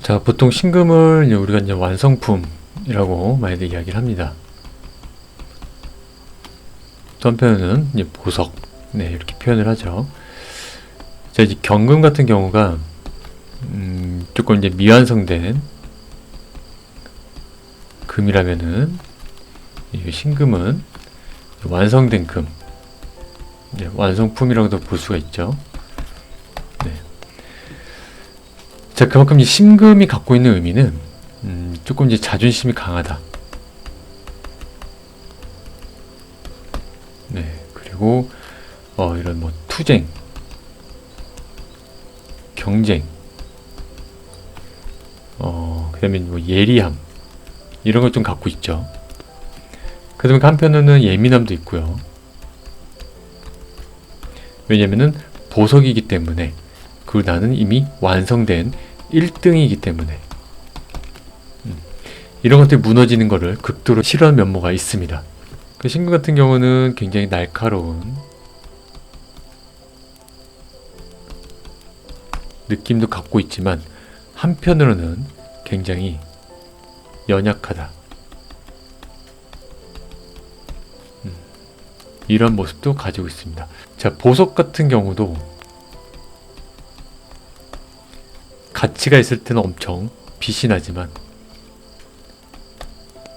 자, 보통 신금을 우리가 이제 완성품이라고 많이들 이야기를 합니다. 또 한편으로는 이제 보석, 네, 이렇게 표현을 하죠. 자, 이제 경금 같은 경우가 조금 이제 미완성된 금이라면은 이 신금은 완성된 금, 네, 완성품이라고도 볼 수가 있죠. 네. 자, 그만큼 이 신금이 갖고 있는 의미는 조금 이제 자존심이 강하다. 네, 그리고 이런 뭐 투쟁, 경쟁, 그다음에 뭐 예리함 이런 걸 좀 갖고 있죠. 그다음에 한편으로는 예민함도 있고요. 왜냐면은 보석이기 때문에, 그리고 나는 이미 완성된 1등이기 때문에 이런 것들이 무너지는 것을 극도로 싫어하는 면모가 있습니다. 그 신금 같은 경우는 굉장히 날카로운 느낌도 갖고 있지만 한편으로는 굉장히 연약하다. 이런 모습도 가지고 있습니다. 자, 보석 같은 경우도 가치가 있을 때는 엄청 빛이 나지만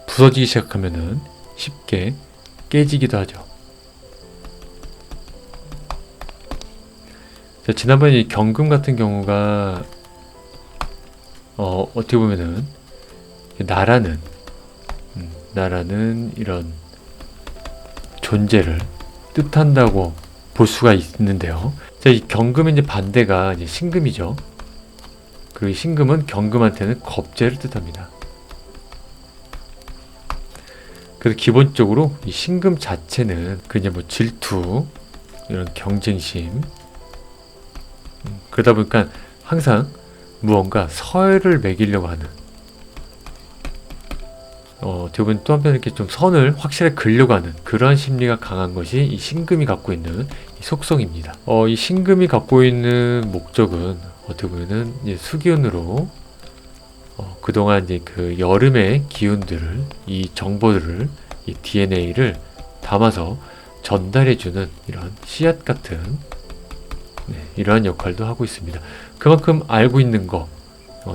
부서지기 시작하면은 쉽게 깨지기도 하죠. 자, 지난번에 이 경금 같은 경우가 어떻게 보면은 나라는 이런 존재를 뜻한다고 볼 수가 있는데요. 자, 이 경금의 이제 반대가 이제 신금이죠. 그 신금은 경금한테는 겁재를 뜻합니다. 그래서 기본적으로 이 신금 자체는 그냥 뭐 질투, 이런 경쟁심, 그러다 보니까 항상 무언가 서열을 매기려고 하는, 어떻게 보면 또 한편 이렇게 좀 선을 확실하게 그리려고 하는 그러한 심리가 강한 것이 이 신금이 갖고 있는 이 속성입니다. 이 신금이 갖고 있는 목적은 어떻게 보면은 이제 수기운으로 그동안 이제 그 여름의 기운들을, 이 정보들을, 이 DNA를 담아서 전달해주는 이런 씨앗 같은, 네, 이러한 역할도 하고 있습니다. 그만큼 알고 있는 거,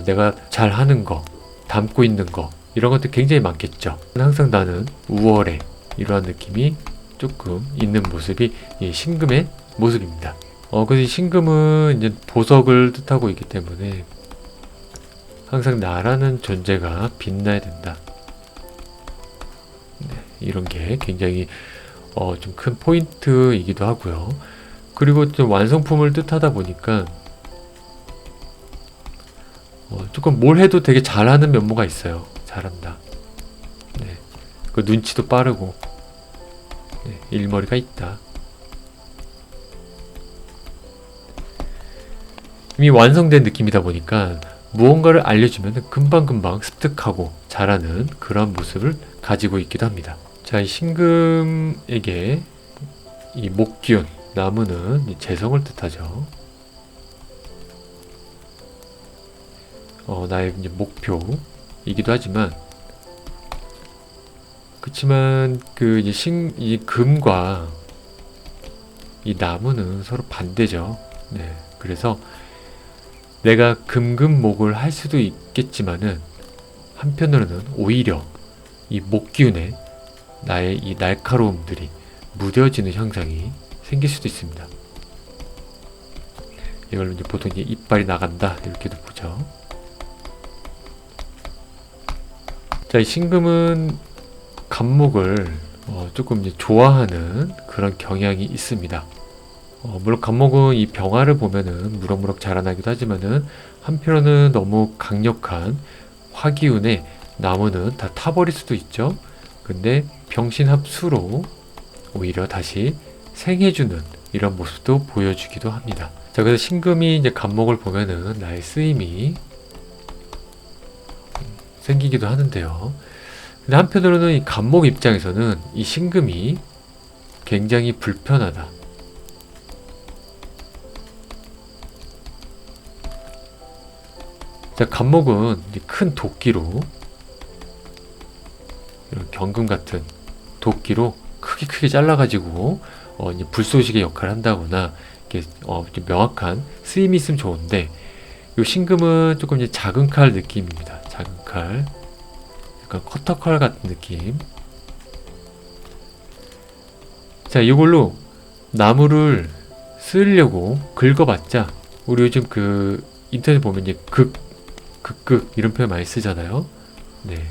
내가 잘 하는 거, 담고 있는 거, 이런 것들 굉장히 많겠죠. 항상 나는 우월해, 이러한 느낌이 조금 있는 모습이 이 신금의 모습입니다. 그래서 이 신금은 이제 보석을 뜻하고 있기 때문에 항상 나라는 존재가 빛나야 된다. 네, 이런 게 굉장히 좀 큰 포인트이기도 하고요. 그리고 좀 완성품을 뜻하다 보니까 조금 뭘 해도 되게 잘하는 면모가 있어요. 잘한다. 네, 그 눈치도 빠르고, 네, 일머리가 있다. 이미 완성된 느낌이다 보니까 무언가를 알려주면 금방금방 습득하고 잘하는 그런 모습을 가지고 있기도 합니다. 자, 이 신금에게 이 목기운, 나무는 이 재성을 뜻하죠. 나의 이제 목표이기도 하지만, 그렇지만 그 이제 이 금과 이 나무는 서로 반대죠. 네, 그래서 내가 금금목을 할 수도 있겠지만은 한편으로는 오히려 이 목기운에 나의 이 날카로움들이 무뎌지는 현상이 생길 수도 있습니다. 이걸 이제 보통 이제 이빨이 나간다 이렇게도 보죠. 자, 이 신금은 간목을 조금 이제 좋아하는 그런 경향이 있습니다. 물론 간목은 이 병화를 보면은 무럭무럭 자라나기도 하지만은 한편으로는 너무 강력한 화기운에 나무는 다 타버릴 수도 있죠. 근데 병신합수로 오히려 다시 생해주는 이런 모습도 보여주기도 합니다. 자, 그래서 신금이 이제 간목을 보면은 나의 쓰임이 생기기도 하는데요. 근데 한편으로는 이 간목 입장에서는 이 신금이 굉장히 불편하다. 자, 간목은 이제 큰 도끼로, 이런 경금 같은 도끼로 크게 잘라가지고 이제 불쏘시개 역할을 한다거나 이렇게 좀 명확한 쓰임이 있으면 좋은데, 이 신금은 조금 이제 작은 칼 느낌입니다. 작은 칼, 약간 커터칼 같은 느낌. 자, 이걸로 나무를 쓰려고 긁어봤자, 우리 요즘 그 인터넷 보면 이제 극극 이런 표현 많이 쓰잖아요. 네,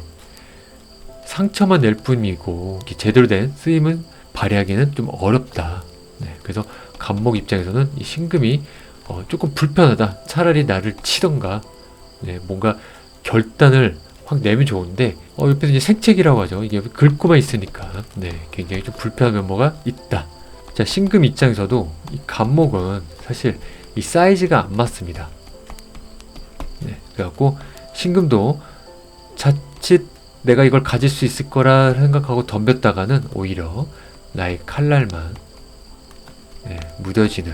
상처만 낼 뿐이고 이렇게 제대로 된 쓰임은 발휘하기는 좀 어렵다. 네, 그래서 간목 입장에서는 이 신금이 조금 불편하다. 차라리 나를 치던가, 네, 뭔가 결단을 확 내면 좋은데, 옆에서 이제 생책이라고 하죠. 이게 긁고만 있으니까, 네, 굉장히 좀 불편한 면모가 있다. 자, 신금 입장에서도 이 간목은 사실 이 사이즈가 안 맞습니다. 네, 그래갖고 신금도 자칫 내가 이걸 가질 수 있을 거라 생각하고 덤볐다가는 오히려 나의 칼날만, 네, 무뎌지는,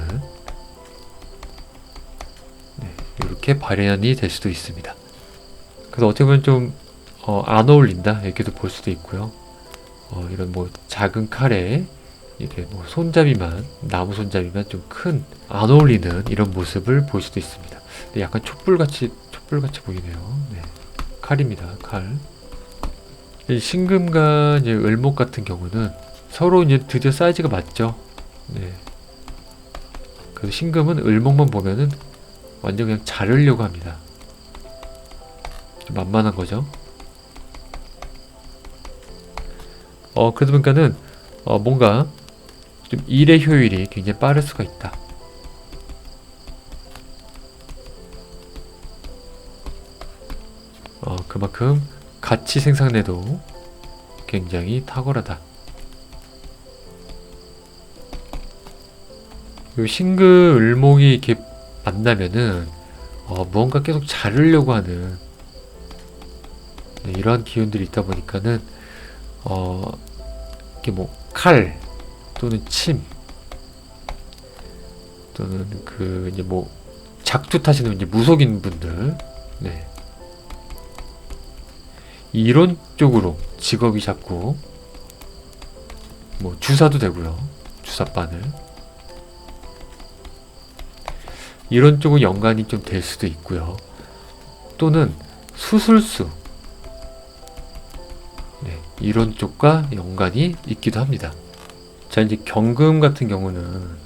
네, 이렇게 발현이 될 수도 있습니다. 그래서 어떻게 보면 좀 안 어울린다 이렇게도 볼 수도 있고요. 이런 뭐 작은 칼에 이렇게 뭐 손잡이만, 나무 손잡이만 좀 큰, 안 어울리는 이런 모습을 볼 수도 있습니다. 근데 약간 촛불같이 보이네요. 네, 칼입니다. 칼. 이 신금과 이제 을목 같은 경우는 서로 이제 드디어 사이즈가 맞죠. 네. 그래서 신금은 을목만 보면은 완전 그냥 자르려고 합니다. 좀 만만한 거죠. 그러다 보니까는 뭔가 좀 일의 효율이 굉장히 빠를 수가 있다. 그만큼 가치 생산에도 굉장히 탁월하다. 요 신금, 을목이 이렇게 만나면은 무언가 계속 자르려고 하는, 네, 이러한 기운들이 있다 보니까는 이렇게 뭐 칼 또는 침 또는 그 이제 뭐 작두 타시는 이제 무속인 분들, 네, 이론 쪽으로 직업이 자꾸 뭐 주사도 되고요. 주사바늘 이런 쪽은 연관이 좀 될 수도 있고요. 또는 수술수, 네, 이런 쪽과 연관이 있기도 합니다. 자, 이제 경금 같은 경우는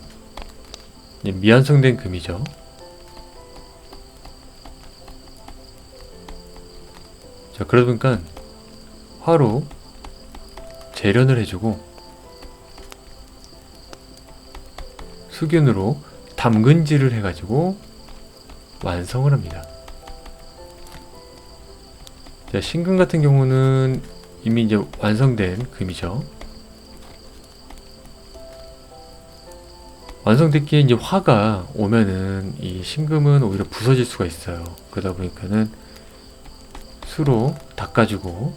이제 미완성된 금이죠. 자, 그러다 보니까 화로 재련을 해주고 수균으로 담근질을 해가지고 완성을 합니다. 자, 신금 같은 경우는 이미 이제 완성된 금이죠. 완성됐기에 이제 화가 오면은 이 신금은 오히려 부서질 수가 있어요. 그러다 보니까는 수로 닦아주고,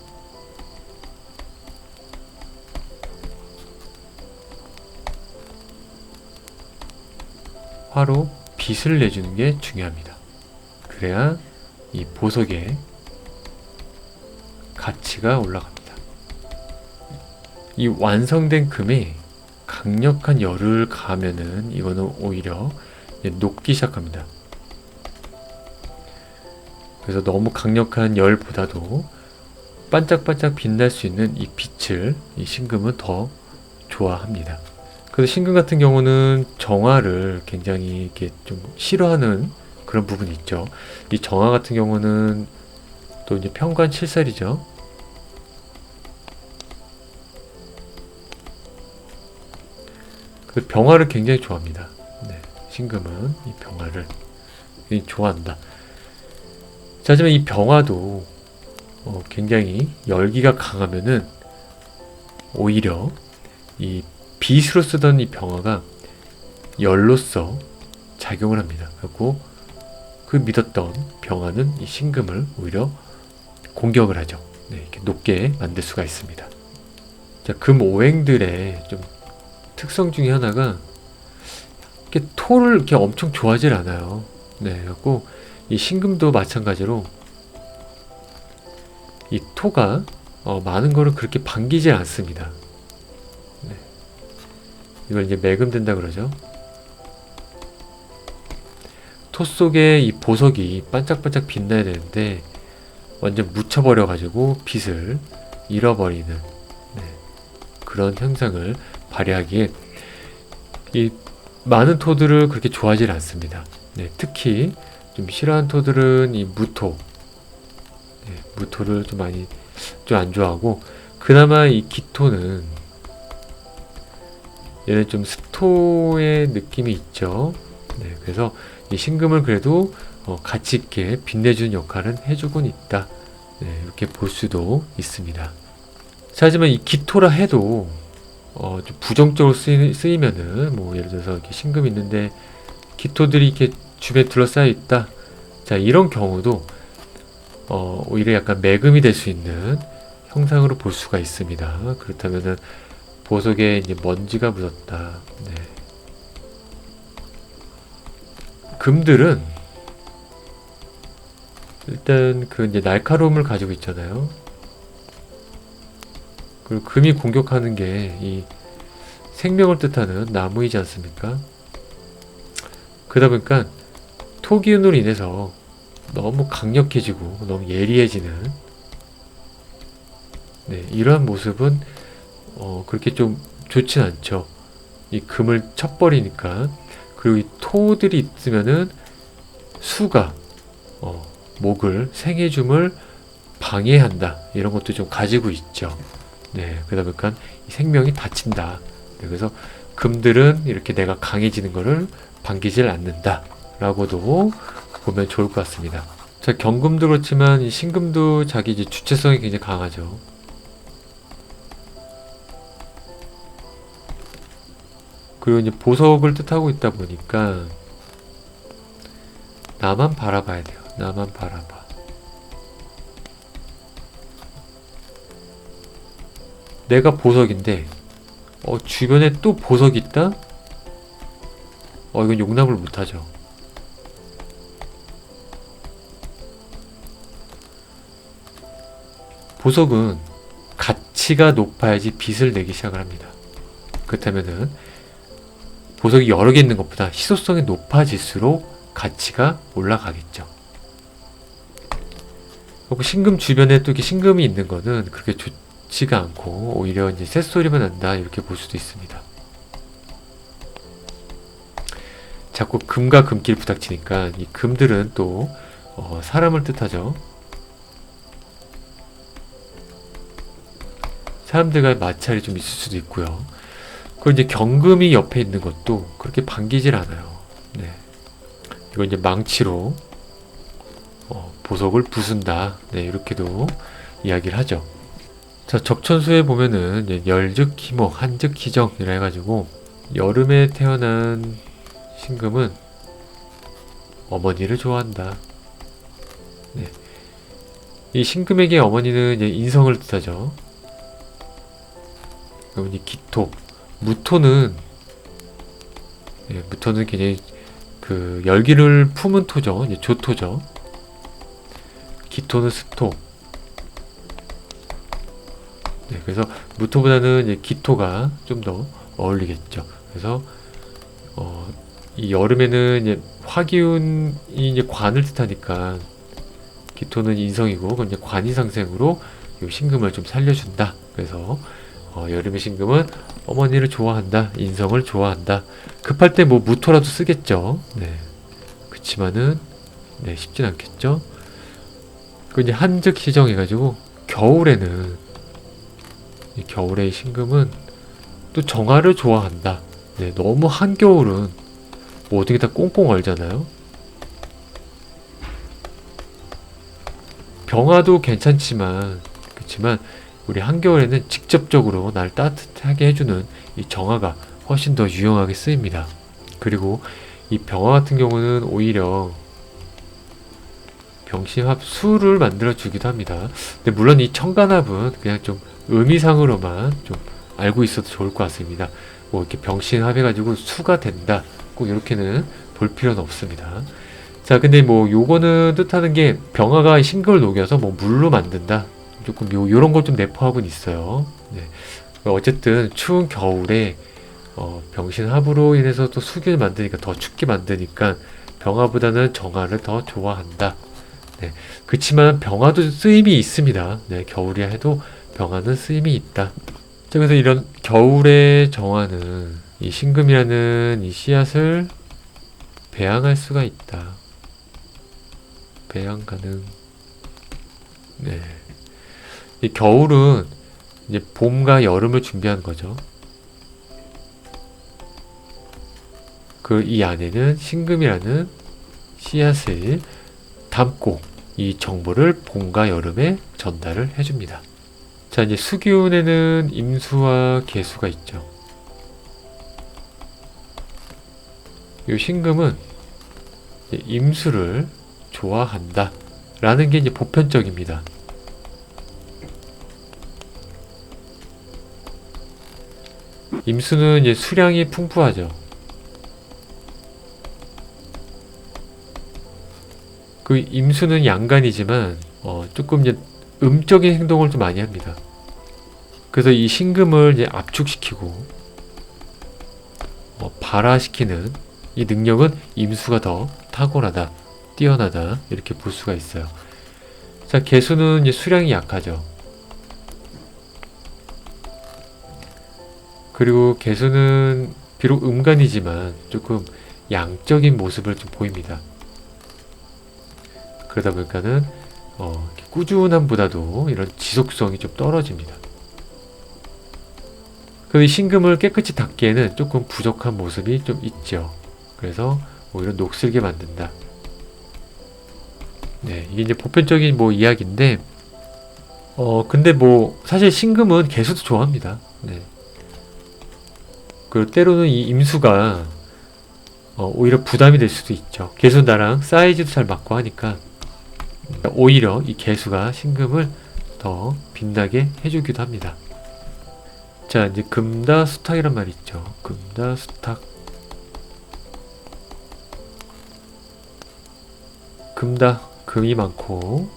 화로 빛을 내주는 게 중요합니다. 그래야 이 보석의 가치가 올라갑니다. 이 완성된 금에 강력한 열을 가하면은 이거는 오히려 녹기 시작합니다. 그래서 너무 강력한 열보다도 반짝반짝 빛날 수 있는 이 빛을 이 신금은 더 좋아합니다. 그래서 신금 같은 경우는 정화를 굉장히 이렇게 좀 싫어하는 그런 부분이 있죠. 이 정화 같은 경우는 또 이제 편관 7살이죠. 그 병화를 굉장히 좋아합니다. 네, 신금은 이 병화를 굉장히 좋아한다. 자, 하지만 이 병화도 굉장히 열기가 강하면은 오히려 이 빛으로 쓰던 이 병화가 열로서 작용을 합니다. 그리고 그 믿었던 병화는 이 신금을 오히려 공격을 하죠. 네, 이렇게 높게 만들 수가 있습니다. 자, 금 오행들의 좀 특성 중에 하나가 이렇게 토를 이렇게 엄청 좋아하질 않아요. 네, 그래갖고 이 신금도 마찬가지로 이 토가 많은 거를 그렇게 반기질 않습니다. 네. 이걸 이제 매금된다 그러죠. 토 속에 이 보석이 반짝반짝 빛나야 되는데 완전 묻혀버려 가지고 빛을 잃어버리는 네. 그런 현상을 발휘하기에 이 많은 토들을 그렇게 좋아하지 않습니다. 네. 특히 좀 싫어하는 토들은 이 무토, 네. 무토를 좀 많이 좀 안 좋아하고, 그나마 이 기토는 얘는 좀 습토의 느낌이 있죠. 네. 그래서 이 신금을 그래도 가치 있게 빛내주는 역할은 해주곤 있다. 네, 이렇게 볼 수도 있습니다. 자, 하지만 이 기토라 해도 좀 부정적으로 쓰이면은 뭐 예를 들어서 이렇게 신금이 있는데 기토들이 이렇게 주변에 둘러싸여 있다. 자, 이런 경우도 오히려 약간 매금이 될 수 있는 형상으로 볼 수가 있습니다. 그렇다면은 보석에 이제 먼지가 묻었다. 네. 금들은 일단 그 이제 날카로움을 가지고 있잖아요. 그리고 금이 공격하는 게 이 생명을 뜻하는 나무이지 않습니까? 그러다 보니까 토기운으로 인해서 너무 강력해지고 너무 예리해지는 네, 이러한 모습은 그렇게 좀 좋진 않죠. 이 금을 쳐버리니까. 그리고 이 토들이 있으면은 수가 목을 생해줌을 방해한다, 이런 것도 좀 가지고 있죠. 네, 그러다 보니까 이 생명이 다친다. 네, 그래서 금들은 이렇게 내가 강해지는 거를 반기질 않는다 라고도 보면 좋을 것 같습니다. 자, 경금도 그렇지만 이 신금도 자기 이제 주체성이 굉장히 강하죠. 그리고 이제 보석을 뜻하고 있다 보니까 나만 바라봐야 돼요. 나만 바라봐. 내가 보석인데 주변에 또 보석이 있다? 이건 용납을 못하죠. 보석은 가치가 높아야지 빛을 내기 시작을 합니다. 그렇다면은 보석이 여러 개 있는 것보다 희소성이 높아질수록 가치가 올라가겠죠. 그리고 신금 주변에 또 이렇게 신금이 있는 거는 그렇게 좋지가 않고 오히려 이제 쇳소리만 난다, 이렇게 볼 수도 있습니다. 자꾸 금과 금끼리 부닥치니까 이 금들은 또 사람을 뜻하죠. 사람들과 마찰이 좀 있을 수도 있고요. 그리고 이제 경금이 옆에 있는 것도 그렇게 반기질 않아요. 네. 이거 이제 망치로 보석을 부순다. 네, 이렇게도 이야기를 하죠. 자, 적천수에 보면은 이제 열즉 희목, 한즉 희정이라 해가지고 여름에 태어난 신금은 어머니를 좋아한다. 네. 이 신금에게 어머니는 이제 인성을 뜻하죠. 그리고 이 기토, 무토는 무토는 굉장히 그 열기를 품은 토죠. 이제 조토죠. 기토는 습토. 네, 그래서 무토보다는 이제 기토가 좀 더 어울리겠죠. 그래서 이 여름에는 이제 화기운이 이제 관을 뜻하니까 기토는 인성이고, 그건 이제 관이상생으로 이 신금을 좀 살려준다. 그래서 여름의 신금은 어머니를 좋아한다, 인성을 좋아한다. 급할 때 뭐 무토라도 쓰겠죠. 네. 그치만은 네, 쉽진 않겠죠. 그 이제 한즉 희정해가지고 겨울에는 이 겨울의 신금은 또 정화를 좋아한다. 네, 너무 한겨울은 모든 게 다 꽁꽁 얼잖아요. 병화도 괜찮지만 그렇지만 우리 한겨울에는 직접적으로 날 따뜻하게 해주는 이 정화가 훨씬 더 유용하게 쓰입니다. 그리고 이 병화 같은 경우는 오히려 병신합수를 만들어 주기도 합니다. 근데 물론 이 청간합은 그냥 좀 의미상으로만 좀 알고 있어도 좋을 것 같습니다. 뭐 이렇게 병신합해가지고 수가 된다, 꼭 이렇게는 볼 필요는 없습니다. 자, 근데 뭐 요거는 뜻하는 게 병화가 신금을 녹여서 뭐 물로 만든다. 조금 요런 걸 좀 내포하고는 있어요. 네. 어쨌든 추운 겨울에 병신합으로 인해서 또 수균을 만드니까 더 춥게 만드니까 병화보다는 정화를 더 좋아한다. 네. 그치만 병화도 쓰임이 있습니다. 네. 겨울이야 해도 병화는 쓰임이 있다. 자, 그래서 이런 겨울의 정화는 이 신금이라는 이 씨앗을 배양할 수가 있다. 배양 가능. 네. 이 겨울은 이제 봄과 여름을 준비하는 거죠. 그 이 안에는 신금이라는 씨앗을 담고 이 정보를 봄과 여름에 전달을 해줍니다. 자, 이제 수기운에는 임수와 계수가 있죠. 이 신금은 임수를 좋아한다 라는 게 이제 보편적입니다. 임수는 이제 수량이 풍부하죠. 그 임수는 양간이지만 조금 이제 음적인 행동을 좀 많이 합니다. 그래서 이 신금을 이제 압축시키고 발화시키는 이 능력은 임수가 더 탁월하다, 뛰어나다 이렇게 볼 수가 있어요. 자, 계수는 이제 수량이 약하죠. 그리고 계수는 비록 음간이지만 조금 양적인 모습을 좀 보입니다. 그러다 보니까는 꾸준함보다도 이런 지속성이 좀 떨어집니다. 그 신금을 깨끗이 닦기에는 조금 부족한 모습이 좀 있죠. 그래서 오히려 녹슬게 만든다. 네, 이게 이제 보편적인 뭐 이야기인데, 근데 뭐 사실 신금은 개수도 좋아합니다. 네. 그리고 때로는 이 임수가 오히려 부담이 될 수도 있죠. 개수 나랑 사이즈도 잘 맞고 하니까 오히려 이 개수가 신금을 더 빛나게 해주기도 합니다. 자, 이제 금다수탁이란 말이 있죠. 금다수탁. 금다, 금이 많고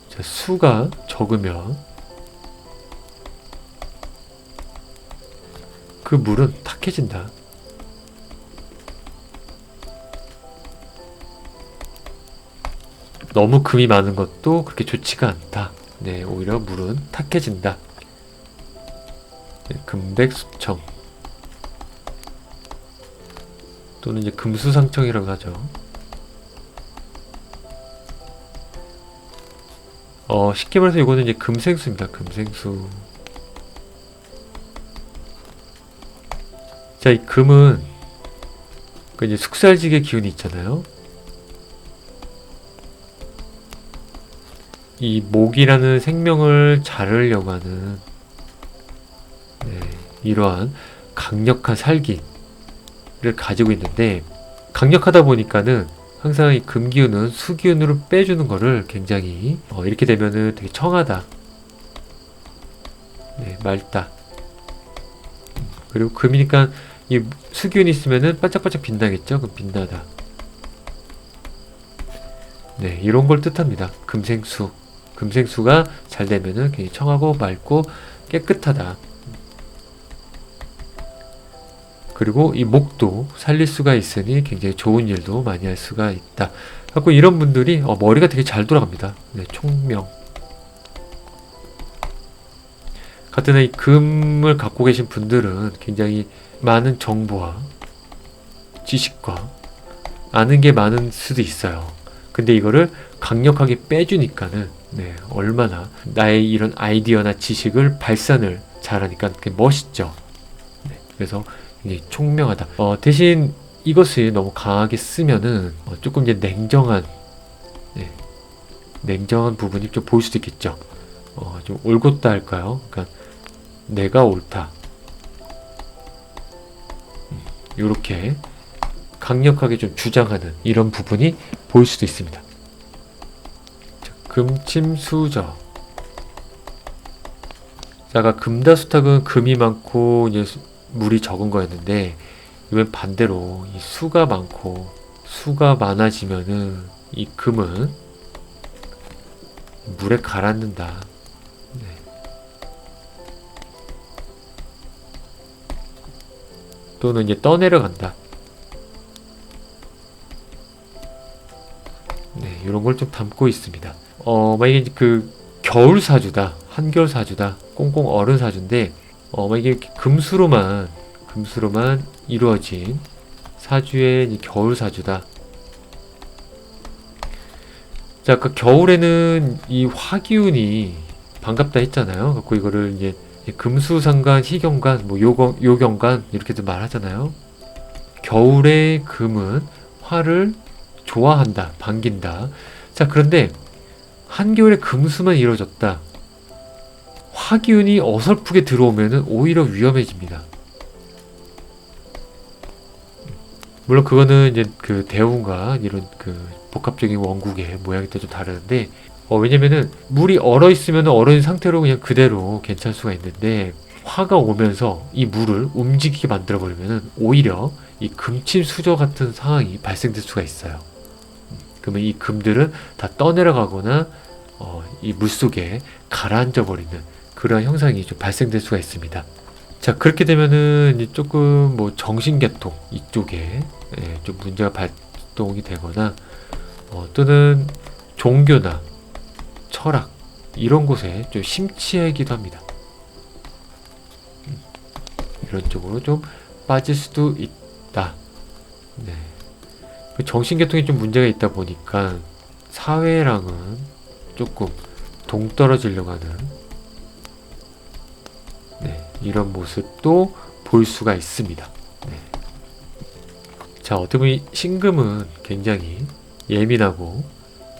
자, 수가 적으면 그 물은 탁해진다. 너무 금이 많은 것도 그렇게 좋지가 않다. 네, 오히려 물은 탁해진다. 네, 금백수청 또는 이제 금수상청이라고 하죠. 쉽게 말해서 이거는 이제 금생수입니다. 금생수. 자, 이 금은 그 이제 숙살직의 기운이 있잖아요. 이 목이라는 생명을 자르려고 하는 이러한 강력한 살기를 가지고 있는데, 강력하다 보니까는 항상 이 금기운은 수기운으로 빼주는 거를 굉장히 이렇게 되면은 되게 청하다, 맑다. 그리고 금이니까 이 수기운이 있으면은 반짝반짝 빛나겠죠. 그럼 빛나다. 네, 이런 걸 뜻합니다. 금생수. 금생수가 잘 되면은 굉장히 청하고 맑고 깨끗하다. 그리고 이 목도 살릴 수가 있으니 굉장히 좋은 일도 많이 할 수가 있다. 갖고 이런 분들이 머리가 되게 잘 돌아갑니다. 네, 총명. 같은 이 금을 갖고 계신 분들은 굉장히 많은 정보와 지식과 아는 게 많을 수도 있어요. 근데 이거를 강력하게 빼주니까는 얼마나 나의 이런 아이디어나 지식을 발산을 잘하니까 그게 멋있죠. 그래서 굉장히 총명하다. 대신 이것을 너무 강하게 쓰면은 조금 이제 냉정한 부분이 좀 보일 수도 있겠죠. 좀 올곧다 할까요? 그러니까 내가 옳다. 요렇게 강력하게 좀 주장하는 이런 부분이 보일 수도 있습니다. 자, 금침수저. 자가 금다수탁은 금이 많고 이제 물이 적은 거였는데 이번 반대로 이 수가 많고 수가 많아지면은 이 금은 물에 가라앉는다. 네. 또는 이제 떠내려간다. 네, 이런 걸 좀 담고 있습니다. 만약에 그 겨울 사주다, 한겨울 사주다, 꽁꽁 얼은 사주인데, 만약에 이렇게 금수로만 이루어진 사주의 이 겨울 사주다. 자, 아까 겨울에는 이 화기운이 반갑다 했잖아요. 갖고 이거를 이제 금수상간, 희경간, 뭐 요경간 이렇게도 말하잖아요. 겨울의 금은 화를 좋아한다, 반긴다. 자, 그런데 한겨울에 금수만 이루어졌다. 화기운이 어설프게 들어오면은 오히려 위험해집니다. 물론 그거는 이제 그 대운과 이런 그 복합적인 원국의 모양이 또 좀 다르는데, 왜냐면은 물이 얼어 있으면 얼어 있는 상태로 그냥 그대로 괜찮을 수가 있는데, 화가 오면서 이 물을 움직이게 만들어 버리면은 오히려 이 금침수저 같은 상황이 발생될 수가 있어요. 그러면 이 금들은 다 떠내려가거나 이 물속에 가라앉아 버리는 그런 형상이 좀 발생될 수가 있습니다. 자, 그렇게 되면은 이제 조금 뭐 정신계통 이쪽에 좀 문제가 발동이 되거나 또는 종교나 철학 이런 곳에 좀 심취하기도 합니다. 이런 쪽으로 좀 빠질 수도 있다. 네. 정신계통에 좀 문제가 있다 보니까 사회랑은 조금 동떨어지려고 하는 이런 모습도 볼 수가 있습니다. 네. 자, 어떻게 보면 신금은 굉장히 예민하고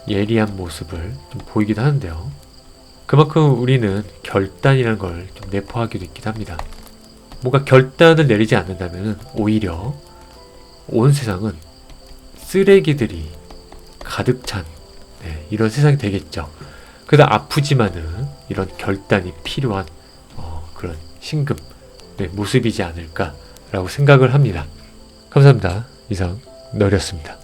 예리한 모습을 좀 보이기도 하는데요. 그만큼 우리는 결단이라는 걸 좀 내포하기도 있기도 합니다. 뭔가 결단을 내리지 않는다면 오히려 온 세상은 쓰레기들이 가득 찬 이런 세상이 되겠죠. 그래서 아프지만은 이런 결단이 필요한 그런 신금 모습이지 않을까라고 생각을 합니다. 감사합니다. 이상 너리였습니다.